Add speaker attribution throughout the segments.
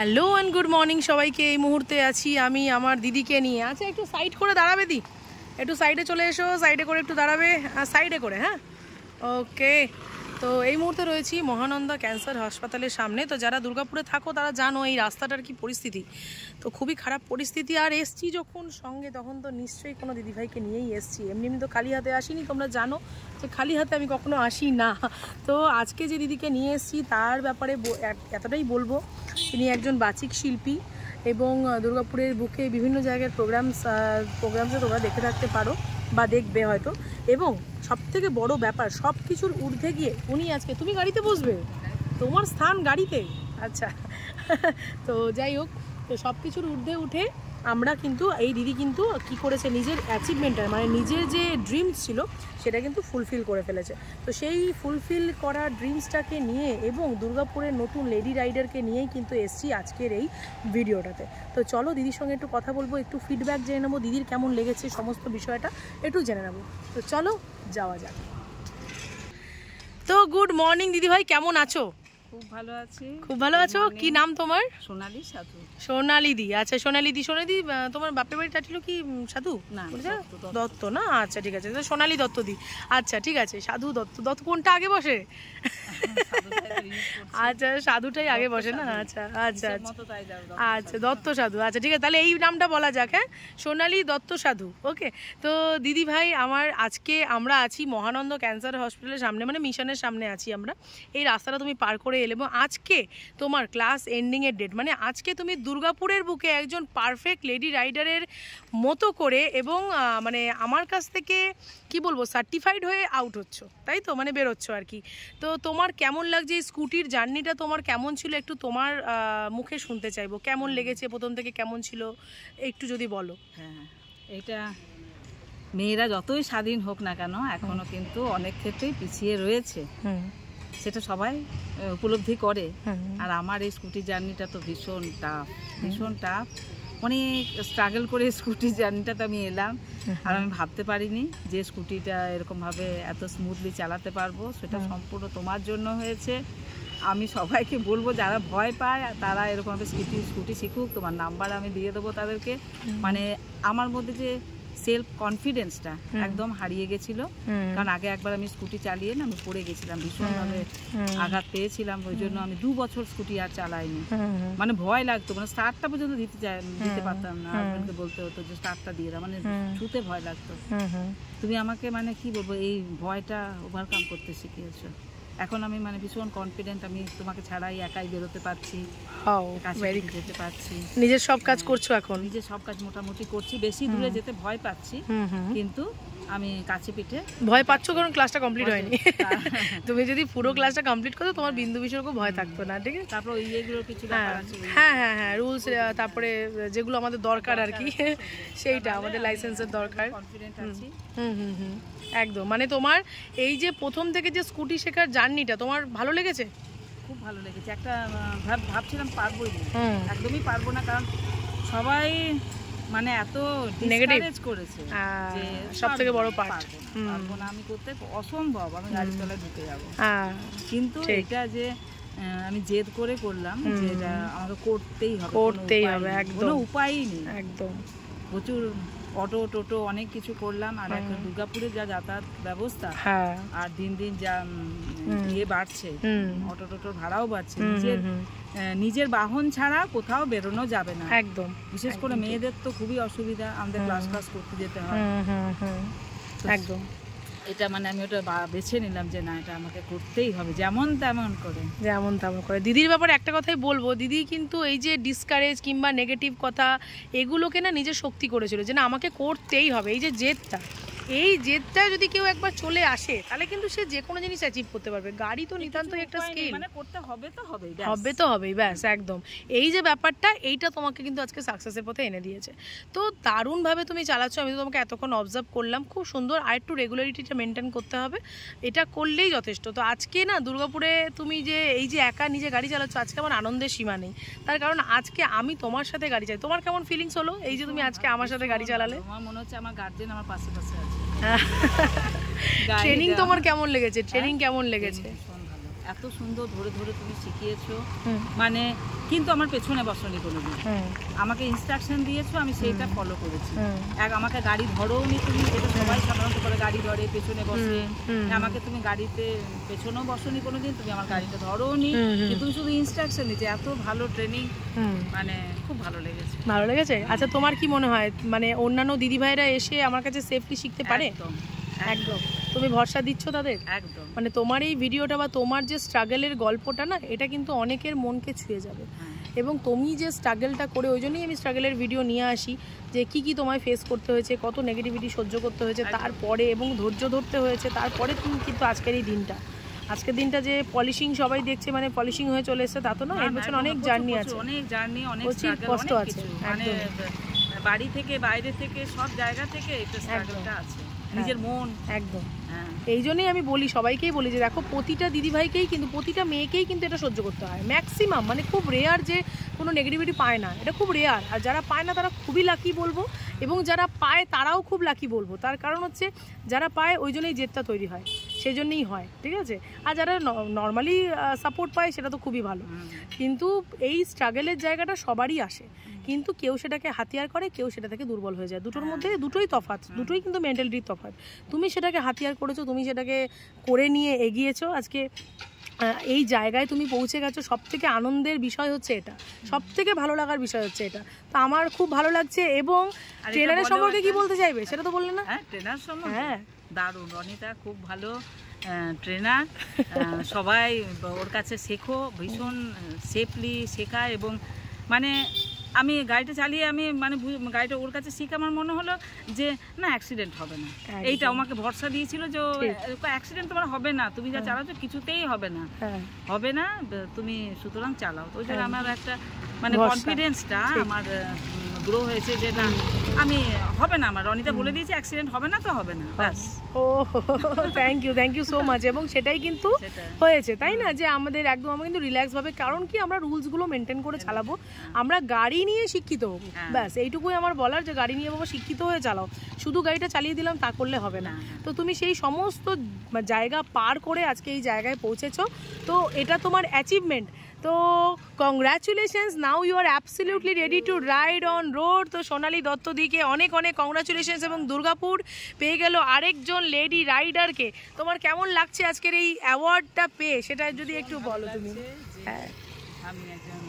Speaker 1: Hello and good morning সবাইকে। এই মুহূর্তে আছি আমি আমার দিদিকে নিয়ে। আচ্ছা একটু সাইড করে দাঁড়াবে দি, একটু সাইডে চলে এসো, সাইডে করে একটু দাঁড়াবে, সাইডে করে, হ্যাঁ ওকে। তো এই মুহূর্তে রয়েছি মহানন্দা ক্যান্সার হাসপাতালের সামনে। তো যারা দুর্গাপুরে থাকো তারা জানো এই রাস্তাটার কি পরিস্থিতি, তো খুবই খারাপ পরিস্থিতি। আর এসছি যখন সঙ্গে তখন তো নিশ্চয়ই কোনো দিদিভাইকে নিয়েই এসছি, এমনি তো খালি হাতে আসিনি, তোমরা জানো যে খালি হাতে আমি কখনো আসি না। তো আজকে যে দিদিকে নিয়ে এসছি তার ব্যাপারে এতটাই বলবো, তিনি একজন বাচিক শিল্পী এবং দুর্গাপুরের বুকে বিভিন্ন জায়গার প্রোগ্রামসে তোমরা দেখে থাকতে পারো বা দেখবে হয়তো। এবং সবথেকে বড় ব্যাপার, সব কিছুর ঊর্ধ্বে গিয়ে উনি আজকে, তুমি গাড়িতে বসবে, তোমার স্থান গাড়িতে, আচ্ছা তো যাই হোক, তো সব কিছুর ঊর্ধ্বে উঠে আমরা কিন্তু এই দিদি কিন্তু কি করেছে, নিজের অ্যাচিভমেন্টটা মানে নিজের যে ড্রিমস ছিল সেটা কিন্তু ফুলফিল করে ফেলেছে। তো সেই ফুলফিল করা ড্রিমসটাকে নিয়ে এবং দুর্গাপুরের নতুন লেডি রাইডারকে নিয়েই কিন্তু এসছি আজকের এই ভিডিওটাতে। তো চলো দিদির সঙ্গে একটু কথা বলবো, একটু ফিডব্যাক জেনে নেবো, দিদির কেমন লেগেছে সমস্ত বিষয়টা একটু জেনে নেবো। তো চলো যাওয়া যাক। তো গুড মর্নিং দিদিভাই, কেমন আছো?
Speaker 2: খুব ভালো আছি।
Speaker 1: খুব ভালো আছো? কি নাম তোমার?
Speaker 2: সোনালী সাধু।
Speaker 1: সোনালী দি, আচ্ছা সোনালী দি। সোনালী দি, তোমার বাপের বাড়িটা ছিল কি সাধু?
Speaker 2: না,
Speaker 1: দত্ত না? আচ্ছা ঠিক আছে, সোনালী দত্ত দি। আচ্ছা ঠিক আছে, সাধু দত্ত। দত্ত কোনটা আগে বসে? আচ্ছা সাধুটাই আগে বসে না? আচ্ছা আচ্ছা আচ্ছা, দত্ত সাধু। আচ্ছা ঠিক আছে, তাহলে এই নামটা বলা যাক, হ্যাঁ সোনালী দত্ত সাধু। ওকে। তো দিদি ভাই আমার, আজকে আমরা আছি মহানন্দ ক্যান্সার হসপিটালের সামনে, মানে মিশনের সামনে আছি আমরা। এই রাস্তাটা তুমি পার করে এলে এবং আজকে তোমার ক্লাস এন্ডিংয়ের ডেট, মানে আজকে তুমি দুর্গাপুরের বুকে একজন পারফেক্ট লেডি রাইডারের মতো করে এবং মানে আমার কাছ থেকে কি বলবো, সার্টিফাইড হয়ে আউট হচ্ছ, তাই তো, মানে বেরোচ্ছ আর কি। তো তোমার কেমন লাগছে এই স্কুটির জার্নিটা, তোমার কেমন ছিল একটু তোমার মুখে শুনতে চাইবো, কেমন লেগেছে প্রথম থেকে, কেমন ছিল একটু যদি বলো।
Speaker 2: হ্যাঁ, এটা মেয়েরা যতই স্বাধীন হোক না কেন এখনো কিন্তু অনেক ক্ষেত্রেই পিছিয়ে রয়েছে, সেটা সবাই উপলব্ধি করে। আর আমার এই স্কুটি জার্নিটা তো ভীষণ টাফ, ভীষণ টাফ, অনেক স্ট্রাগল করে স্কুটি জার্নিটাতে আমি এলাম। আর আমি ভাবতে পারিনি যে স্কুটিটা এরকমভাবে এত স্মুথলি চালাতে পারবো, সেটা সম্পূর্ণ তোমার জন্য হয়েছে। আমি সবাইকে বলবো যারা ভয় পায় তারা এরকমভাবে স্কুটি শিখুক, তোমার নাম্বার আমি দিয়ে দেবো তাদেরকে। মানে আমার মধ্যে যে সেলফ কনফিডেন্সটা একদম হারিয়ে গেছিল, কারণ আগে একবার আমি স্কুটি চালিয়ে না আমি পড়ে গেছিলাম, ভীষণভাবে আঘাত পেয়েছিলাম, ওই জন্য আমি 2 বছর স্কুটি আর চালাইনি। মানে ভয় লাগতো, মানে স্টার্টটা পর্যন্ত দিতে পারতাম না, হাজবেন্ডকে বলতে হতো যে স্টার্টটা দিয়ে দাও, মানে ছুতে ভয় লাগতো। তুমি আমাকে মানে কি বলবো, এই ভয়টা ওভারকাম করতে শিখিয়েছো। এখন আমি মানে ভীষণ কনফিডেন্ট, আমি তোমাকে ছাড়াই একাই বেরোতে পারছি, যেতে পারছি,
Speaker 1: নিজের সব কাজ করছো এখন?
Speaker 2: নিজের সব কাজ মোটামুটি করছি, বেশি দূরে যেতে ভয় পাচ্ছি, কিন্তু আমি কাছে পিঠে।
Speaker 1: ভয় পাচ্ছ কারণ ক্লাসটা কমপ্লিট হয়নি। তুমি যদি পুরো ক্লাসটা কমপ্লিট করো তোমার বিন্দু বিসর্গ ভয় থাকতো না, ঠিক আছে?
Speaker 2: তারপর এইগুলো কিছু
Speaker 1: হ্যাঁ হ্যাঁ হ্যাঁ রুলস, তারপরে যেগুলো আমাদের দরকার আর কি, সেইটা আমাদের লাইসেন্সের দরকার।
Speaker 2: কনফিডেন্ট আছি।
Speaker 1: একদম, মানে তোমার এই যে প্রথম থেকে যে স্কুটি শেখার জার্নিটা তোমার ভালো লেগেছে?
Speaker 2: খুব ভালো লেগেছে। একটা ভাবছিলাম পারবোই না, একদমই পারবো না, কারণ সবাই মানে এত ডিসকারেজ করেছে যে
Speaker 1: সবথেকে বড় পার্ট,
Speaker 2: পারবো না আমি করতে, অসম্ভব, আমি গাড়ির তলায় ঢুকে যাবো। কিন্তু এটা যে আমি জেদ করে করলাম যে এটা আমাকে করতেই হবে, কোনো উপায়ই নেই একদম। প্রচুর অটো টোটো অনেক কিছু করলাম, আর এখন দুর্গাপুরে যা যাতায়াত ব্যবস্থা, আর দিন দিন যা ইয়ে বাড়ছে, অটো টোটোর ভাড়াও বাড়ছে, নিজের বাহন ছাড়া কোথাও বেরোনো যাবে না একদম। বিশেষ করে মেয়েদের তো খুবই অসুবিধা, আমাদের ক্লাস করতে যেতে হয় একদম। এটা মানে আমি ওটা বেছে নিলাম যে না, এটা আমাকে করতেই হবে, যেমন তেমন করে।
Speaker 1: দিদির ব্যাপারে একটা কথাই বলবো, দিদি কিন্তু এই যে ডিসকারেজ কিংবা নেগেটিভ কথা এগুলোকে না নিজের শক্তি করেছিল, যে না আমাকে করতেই হবে। এই যে জেদটা, এই জেদটা যদি কেউ একবার চলে আসে তাহলে কিন্তু সে যে কোনো জিনিস অ্যাচিভ করতে পারবে। গাড়ি তো নিতান্তই একটা স্কিল,
Speaker 2: মানে করতে হবে তো
Speaker 1: হবেই, ব্যাস একদম। এই যে ব্যাপারটা, এইটা তোমাকে কিন্তু আজকে সাকসেসের পথে এনে দিয়েছে। তো দারুণভাবে তুমি চালাচ্ছ, আমি তো তোমাকে এতক্ষণ অবজার্ভ করলাম, খুব সুন্দর। আর একটু রেগুলারিটিটা মেনটেন করতে হবে, এটা করলেই যথেষ্ট। তো আজকে না দুর্গাপুরে তুমি যে এই যে একা নিজে গাড়ি চালাচ্ছ, আজকে আমার আনন্দের সীমা নেই, তার কারণ আজকে আমি তোমার সাথে গাড়ি চালাই। তোমার কেমন ফিলিংস হলো এই যে তুমি আজকে আমার সাথে গাড়ি চালালে?
Speaker 2: আমার মনে হচ্ছে আমার গার্জেন আমার পাশে আছে।
Speaker 1: ট্রেনিং তোমার কেমন লেগেছে? ট্রেনিং কেমন লেগেছে?
Speaker 2: এত সুন্দর ধরে ধরে তুমি শিখিয়েছো, মানে কিন্তু আমার পেছনে বসনি কোনোদিন, আমাকে ইনস্ট্রাকশন দিয়েছো, আমি সেইটা ফলো করেছি। আমাকে গাড়ি ধরোও নি তুমি, যেটা সবাই সাধারণত করে গাড়ি ধরে পেছনে বসে, আমাকে তুমি গাড়িতে পেছনেও বসনি কোনোদিন, তুমি আমার গাড়িটা ধরোও নি, তুমি শুধু ইনস্ট্রাকশন দিয়েছো। এত ভালো ট্রেনিং, মানে খুব ভালো লেগেছে।
Speaker 1: ভালো লেগেছে? আচ্ছা, তোমার কি মনে হয় মানে অন্যান্য দিদিভাইরা এসে আমার কাছে সেফলি শিখতে পারে? একদম। তুমি ভরসা দিচ্ছ তাদের?
Speaker 2: একদম।
Speaker 1: মানে তোমার এই ভিডিওটা বা তোমার যে স্ট্রাগলের গল্পটা না, এটা কিন্তু অনেকের মনকে ছুঁয়ে যাবে। এবং তুমি যে স্ট্রাগলটা করে, ওই জন্যই আমি স্ট্রাগলের ভিডিও নিয়ে আসি, যে কি কি তোমায় ফেস করতে হয়েছে, কত নেগেটিভিটি সহ্য করতে হয়েছে তারপরে, এবং ধৈর্য ধরতে হয়েছে তারপরে তুমি কিন্তু আজকের দিনটা যে পলিশিং সবাই দেখছে, মানে পলিশিং হয়ে চলে এসেছে তা তো না, এর পেছনে অনেক জার্নি আছে,
Speaker 2: অনেক
Speaker 1: কষ্ট আছে।
Speaker 2: মানে বাড়ি থেকে বাইরে থেকে সব জায়গা থেকে এটা স্ট্রাগলটা আছে, নিজের মন।
Speaker 1: একদম। এই জন্যই আমি বলি, সবাইকেই বলি যে দেখো, প্রতিটা দিদিভাইকেই কিন্তু, প্রতিটা মেয়েকেই কিন্তু এটা সহ্য করতে হয়। ম্যাক্সিমাম, মানে খুব রেয়ার যে কোনো নেগেটিভিটি পায় না, এটা খুব রেয়ার। আর যারা পায় না তারা খুবই লাকি বলবো, এবং যারা পায় তারাও খুব লাকি বলবো। তার কারণ হচ্ছে যারা পায় ওই জন্যই জেদটা তৈরি হয়, সেই জন্যই হয়, ঠিক আছে? আর যারা নর্মালি সাপোর্ট পায় সেটা তো খুবই ভালো, কিন্তু এই স্ট্রাগলের জায়গাটা সবারই আসে, কিন্তু কেউ সেটাকে হাতিয়ার করে, কেউ সেটা থেকে দুর্বল হয়ে যায়। দুটোর মধ্যে দুটোই তফাৎ, দুটোই কিন্তু মেন্টালিটির তফাৎ। তুমি সেটাকে হাতিয়ার করেছো, তুমি সেটাকে করে নিয়ে এগিয়েছো, আজকে এই জায়গায় তুমি পৌঁছে গেছো। সব থেকে আনন্দের বিষয় হচ্ছে এটা, সব থেকে ভালো লাগার বিষয় হচ্ছে এটা। তো আমার খুব ভালো লাগছে। এবং ট্রেনারের সম্পর্কে কি বলতে চাইবে সেটা তো বললে না?
Speaker 2: হ্যাঁ, ট্রেনার সম্পর্কে দারুণ, রনিতা খুব ভালো ট্রেনার। সবাই ওর কাছে শেখো, ভীষণ সেফলি শেখায়। এবং মানে আমি গাড়িটা চালিয়ে আমি মানে গাড়িটা ওর কাছে শিখে আমার মনে হলো যে না, অ্যাক্সিডেন্ট হবে না। এইটা আমাকে ভরসা দিয়েছিল যে অ্যাক্সিডেন্ট তোমার হবে না, তুমি যা চালাচ্ছ কিছুতেই হবে না, হবে না, তুমি সুতরাং চালাও। তো ওই জন্য আমার একটা মানে কনফিডেন্সটা আমার গ্রো হয়েছে যে না, আমি হবে না, আমার রনিতা বলে দিয়েছে অ্যাক্সিডেন্ট হবে না, তো হবে না, ব্যাস।
Speaker 1: ও থ্যাংক ইউ সো মাচ। এবং সেটাই কিন্তু হয়েছে, তাই না? যে আমাদের একদম আমরা কিন্তু রিল্যাক্স ভাবে, কারণ কি আমরা রুলসগুলো মেনটেন করে চালাবো, আমরা গাড়ি নিয়ে শিক্ষিত হবো, ব্যাস এইটুকুই আমার বলার, যে গাড়ি নিয়ে বাবা শিক্ষিত হয়ে চালাও, শুধু গাড়িটা চালিয়ে দিলাম তা করলে হবে না। তো তুমি সেই সমস্ত জায়গা পার করে আজকে এই জায়গায় পৌঁছেছো, তো এটা তোমার অ্যাচিভমেন্ট। তো congratulations, now you are absolutely ready to ride on road. তো সোনালী দত্তদিকে অনেক অনেক কংগ্রাচুলেশনস। এবং দুর্গাপুর পেয়ে গেল আরেকজন লেডি রাইডারকে। তোমার কেমন লাগছে আজকের এই অ্যাওয়ার্ডটা পেয়ে, সেটা যদি একটু বলো তুমি। হ্যাঁ,
Speaker 2: আমি একজন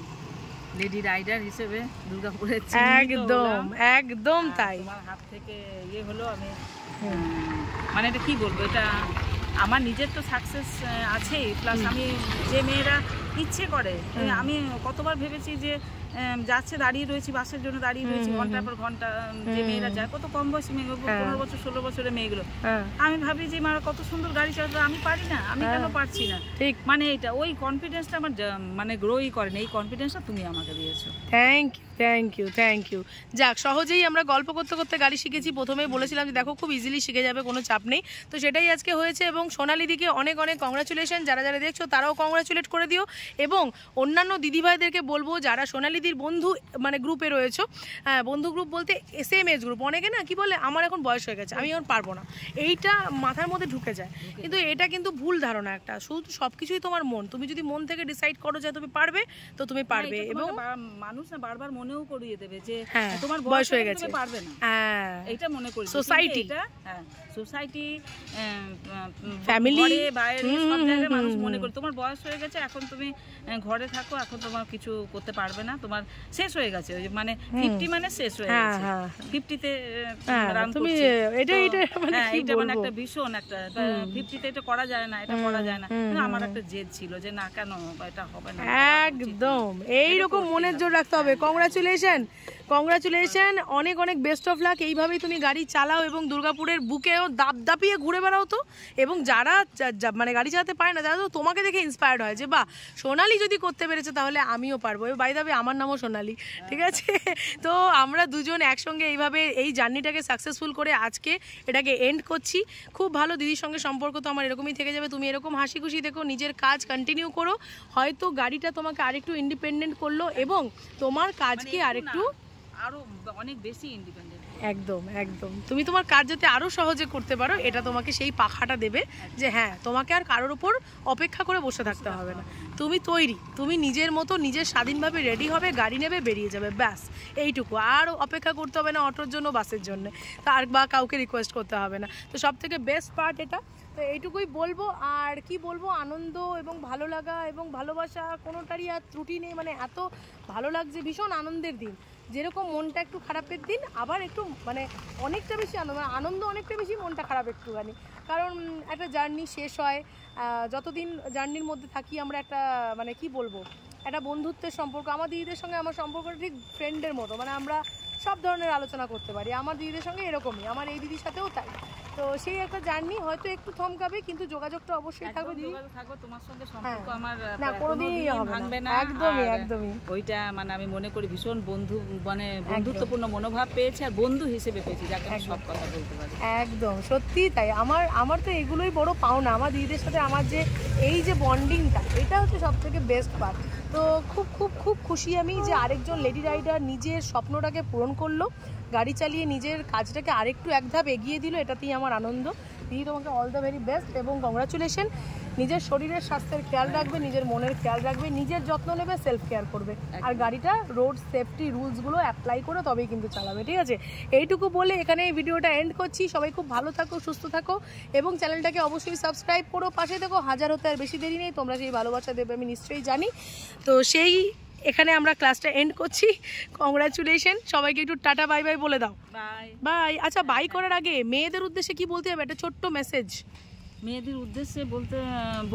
Speaker 2: লেডি রাইডার হিসেবে দুর্গাপুরের
Speaker 1: একদম একদম তাই।
Speaker 2: তোমার হাত থেকে ইয়ে হলো, আমি মানে এটা কি বলবো, এটা আমার নিজের তো সাকসেস আছেই, প্লাস আমি যে মেয়েরা ইচ্ছে করে, আমি কতবার ভেবেছি যে যাচ্ছে, দাঁড়িয়ে রয়েছি, বাসের জন্য দাঁড়িয়ে রয়েছি ঘন্টার পর ঘন্টা, যে মেয়েরা যায়, কত কম বয়সী মেয়ে, 15 বছর 16 বছরের মেয়েগুলো, আমি ভাবি যে মারা কত সুন্দর গাড়ি চালাতে, আমি পারি না, আমি কেন পারছি না? মানে এটা ওই কনফিডেন্সটা আমার মানে গ্রোই করেন, এই কনফিডেন্সটা তুমি আমাকে দিয়েছো।
Speaker 1: Thank you. যাক, সহজেই আমরা গল্প করতে করতে গাড়ি শিখেছি। প্রথমেই বলেছিলাম যে দেখো, খুব ইজিলি শিখে যাবে, কোনো চাপ নেই। তো সেটাই আজকে হয়েছে। এবং সোনালী দিকে অনেক অনেক কংগ্রাচুলেশন। যারা যারা দেখছো তারাও কংগ্রাচুলেট করে দিও। এবং অন্যান্য দিদিভাইদেরকে বলবো যারা সোনালীদির বন্ধু মানে গ্রুপে রয়েছো, হ্যাঁ, বন্ধু গ্রুপ বলতে সেম এজ গ্রুপ, অনেকে না কি বলে আমার এখন বয়স হয়ে গেছে, আমি এখন পারবো না, এইটা মাথার মধ্যে ঢুকে যায়। কিন্তু এটা কিন্তু ভুল ধারণা একটা। শুধু সব কিছুই তোমার মন, তুমি যদি মন থেকে ডিসাইড করো যে তুমি পারবে, তো তুমি পারবে। এবং
Speaker 2: মানুষ না বারবার মনেও করিয়ে দেবে যে
Speaker 1: তোমার বয়স হয়ে গেছে,
Speaker 2: পারবে না, এইটা মনে করি।
Speaker 1: সোসাইটি,
Speaker 2: সোসাইটি,
Speaker 1: ফ্যামিলি,
Speaker 2: বাইরে সব জায়গায় মানুষ মনে করে তোমার বয়স হয়ে গেছে, এখন তুমি ঘরে থাকো, এখন তোমার কিছু করতে পারবে না, তোমার শেষ হয়ে গেছে, মানে 50 মানে শেষ হয়ে গেছে, 50-তে রান করছি। এইটা মানে একটা ভীষণ একটা 50-তে এটা করা যায় না, এটা করা যায় না। কিন্তু আমার একটা জেদ ছিল যে না, কেন এটা হবে না।
Speaker 1: একদম এইরকম মনের জোর রাখতে হবে। কংগ্রাচুলেশন, অনেক অনেক বেস্ট অফ লাক। এইভাবেই তুমি গাড়ি চালাও এবং দুর্গাপুরের বুকেও দাপিয়ে ঘুরে বেড়াও। তো এবং যারা মানে গাড়ি চালাতে পারে না, যারা তো তোমাকে দেখে ইন্সপায়ার্ড হয় যে বাহ, সোনালী যদি করতে পেরেছে তাহলে আমিও পারবো। বাই দ্য ওয়ে, আমার নামও সোনালী, ঠিক আছে? তো আমরা দুজন একসঙ্গে এইভাবে এই জার্নিটাকে সাকসেসফুল করে আজকে এটাকে এন্ড করছি। খুব ভালো দিদির সঙ্গে সম্পর্ক তো আমার এরকমই থেকে যাবে। তুমি এরকম হাসি খুশি দেখো, নিজের কাজ কন্টিনিউ করো। হয়তো গাড়িটা তোমাকে আরেকটু ইন্ডিপেন্ডেন্ট করলো এবং তোমার কাজকে আরেকটু
Speaker 2: আরো অনেক বেশি ইন্ডিপেন্ডেন্ট
Speaker 1: একদম একদম। তুমি তোমার কাজ যাতে আরো সহজে করতে পারো, এটা তোমাকে সেই পাখাটা দেবে যে হ্যাঁ তোমাকে আর কারোর উপর অপেক্ষা করে বসে থাকতে হবে না, তুমি তৈরি, তুমি নিজের মতো নিজের স্বাধীনভাবে রেডি হবে, গাড়ি নেবে, বেরিয়ে যাবে, ব্যাস এইটুকু। আর অপেক্ষা করতে হবে না অটোর জন্য, বাসের জন্য, তার বা কাউকে রিকোয়েস্ট করতে হবে না। তো সব থেকে বেস্ট পার্ট এটা। তো এইটুকুই বলবো। আর কি বলবো, আনন্দ এবং ভালো লাগা এবং ভালোবাসা কোনোটারই আর ত্রুটি নেই। মানে এত ভালো লাগছে, ভীষণ আনন্দের দিন। যেরকম মনটা একটু খারাপের দিন, আবার একটু মানে অনেকটা বেশি আনন্দ অনেকটা বেশি, মনটা খারাপ একটুখানি। কারণ একটা জার্নি শেষ হয়, যতদিন জার্নির মধ্যে থাকি আমরা একটা মানে কি বলবো, একটা বন্ধুত্বের সম্পর্ক। আমার দিদিদের সঙ্গে আমার সম্পর্কটা ঠিক ফ্রেন্ডের মতো, মানে আমরা সব ধরনের আলোচনা করতে পারি। আমার দিদিদের সঙ্গে এরকমই, আমার এই দিদির সাথেও তাই। তো সেই একটা জার্নি হয়তো একটু থমকাবে, কিন্তু যোগাযোগটা অবশ্যই থাকবে দিদি,
Speaker 2: থাকবে তোমার সঙ্গে সম্পর্ক আমার
Speaker 1: না কোনোদিনই
Speaker 2: ভাঙবে না।
Speaker 1: একদমই একদমই।
Speaker 2: ওইটা মানে আমি মনে করি ভীষণ বন্ধুত্বপূর্ণ মনোভাব পেয়েছি, আর বন্ধু হিসেবে পেয়েছি, যাকে আমি সব কথা বলতে পারি।
Speaker 1: একদম সত্যি তাই। আমার তো এগুলোই বড় পাওনা, আমার দিদিদের সাথে আমার যে এই যে বন্ডিংটা, এটা হচ্ছে সব থেকে বেস্ট পার্ট। তো খুব খুব খুব খুশি আমি যে আরেকজন লেডি রাইডার নিজের স্বপ্নটাকে পূরণ করলো, গাড়ি চালিয়ে নিজের কাজটাকে আরেকটু এক ধাপ এগিয়ে দিল, এটাতেই আমার আনন্দ। দিদি তোমাকে অল দ্য ভেরি বেস্ট এবং কংগ্রাচুলেশন। নিজের শরীরের স্বাস্থ্যের খেয়াল রাখবে, নিজের মনের খেয়াল রাখবে, নিজের যত্ন নেবে, সেলফ কেয়ার করবে, আর গাড়িটা রোড সেফটি রুলসগুলো অ্যাপ্লাই করে তবেই কিন্তু চালাবে, ঠিক আছে? এইটুকু বলে এখানে এই ভিডিওটা এন্ড করছি। সবাই খুব ভালো থাকো, সুস্থ থাকো এবং চ্যানেলটাকে অবশ্যই সাবস্ক্রাইব করো, পাশে থাকো। 1000 হতে আর বেশি দেরি নেই, তোমরা সেই ভালোবাসা দেবে আমি নিশ্চয়ই জানি। তো সেই এখানে আমরা ক্লাসটা এন্ড করছি। কংগ্রাচুলেশন, সবাইকে একটু টাটা বাই বাই বলে দাও।
Speaker 2: Bye
Speaker 1: bye. আচ্ছা, বাই করার আগে মেয়েদের উদ্দেশ্যে কি বলতে হবে, একটা ছোট্ট মেসেজ।
Speaker 2: মেয়েদের উদ্দেশ্যে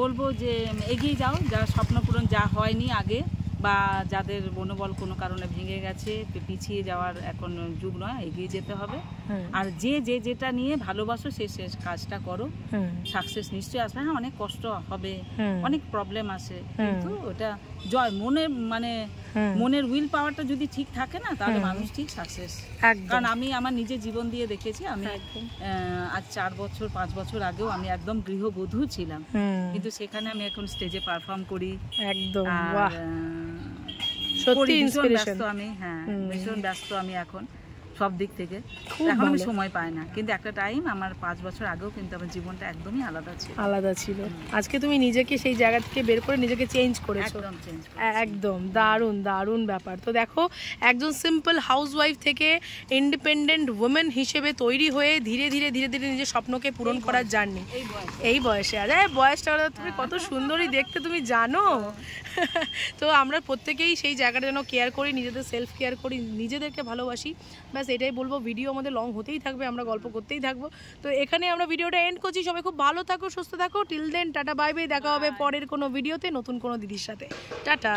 Speaker 2: বলবো যে এগিয়ে যাও, যার স্বপ্ন পূরণ যা হয়নি আগে, বা যাদের মনোবল কোনো কারণে ভেঙে গেছে, পিছিয়ে যাওয়ার এখন যুগ নয়, এগিয়ে যেতে হবে। আর যেটা নিয়ে ভালোবাসো সে কাজটা করো, সাকসেস নিশ্চয়ই আসবে। হ্যাঁ, অনেক কষ্ট হবে, অনেক প্রবলেম আসে, কিন্তু ওটা জয় মনের উইল পাওয়ারটা যদি ঠিক থাকে না, তাহলে মানুষ ঠিক সাকসেস। কারণ আমি আমার নিজের জীবন দিয়ে দেখেছি। আমি আজ 4 বছর 5 বছর আগেও আমি একদম গৃহবধূ ছিলাম, কিন্তু সেখানে আমি এখন স্টেজে পারফর্ম করি।
Speaker 1: একদম
Speaker 2: সত্যি ইন্সপিরেশন। ভীষণ ব্যস্ত আমি এখন সব দিক থেকে, এখন আমি সময় পাই না, কিন্তু একটা টাইম আমার 5 বছর আগেও কিন্তু আমার জীবনটা একদমই আলাদা ছিল। আজকে তুমি নিজেকে সেই জায়গা থেকে বের করে নিজেকে চেঞ্জ করেছো, একদম দারুণ দারুণ ব্যাপার। তো দেখো, একজন সিম্পল হাউসওয়াইফ থেকে ইন্ডিপেন্ডেন্ট ওমেন হিসেবে তৈরি হয়ে ধীরে ধীরে ধীরে ধীরে নিজের স্বপ্নকে পূরণ করার জার্নি এই বয়সে। আরে বয়সটা তুমি কত সুন্দরী দেখতে, তুমি জানো। তো আমরা প্রত্যেকেই সেই জায়গাটা যেন কেয়ার করি, নিজেদের সেলফ কেয়ার করি, নিজেদেরকে ভালোবাসি, ব্যাস এটাই বলবো। ভিডিও আমাদের লং হতেই থাকবে, আমরা গল্প করতেই থাকবো। তো এখানে আমরা ভিডিওটা এন্ড করছি। সবাই খুব ভালো থাকো, সুস্থ থাকো। Till then tata bye bye. দেখা হবে পরের কোনো ভিডিওতে নতুন কোনো দিদির সাথে। টাটা।